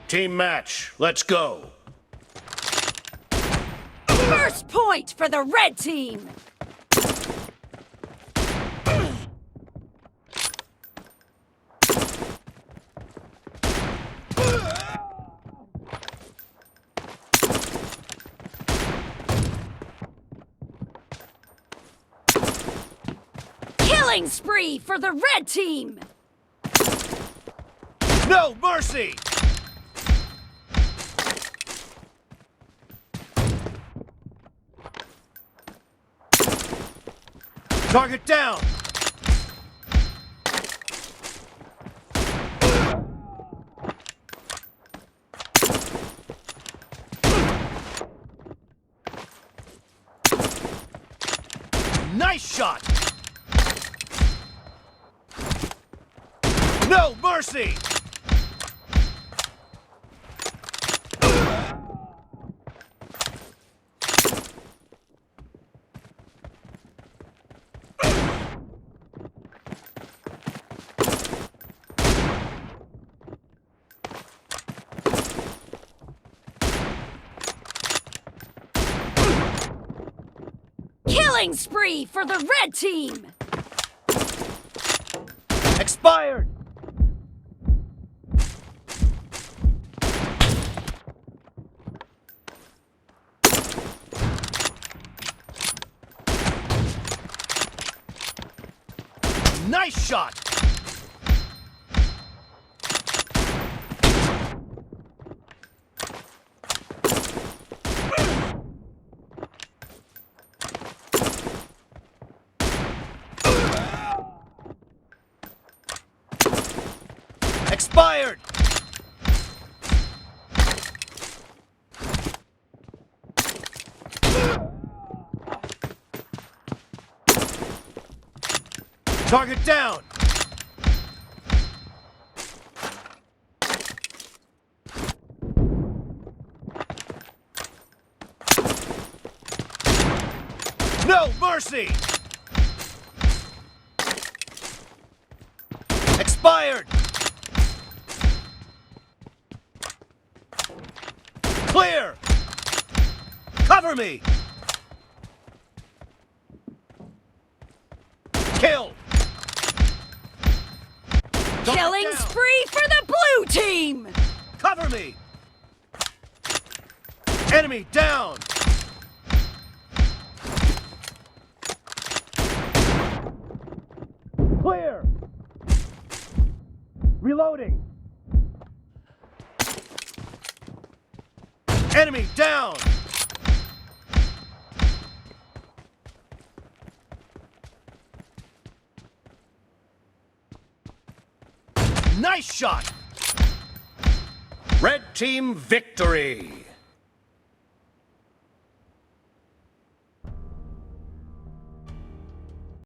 Team match. Let's go. First point for the red team! Killing spree for the red team! No mercy! Target down! Nice shot! No mercy! Killing spree for the red team! Expired! Nice shot! Expired! Target down! No mercy! Expired! Clear! Cover me! Kill! Killing spree for the blue team! Cover me! Enemy down! Clear! Reloading! Enemy down! Nice shot! Red team victory!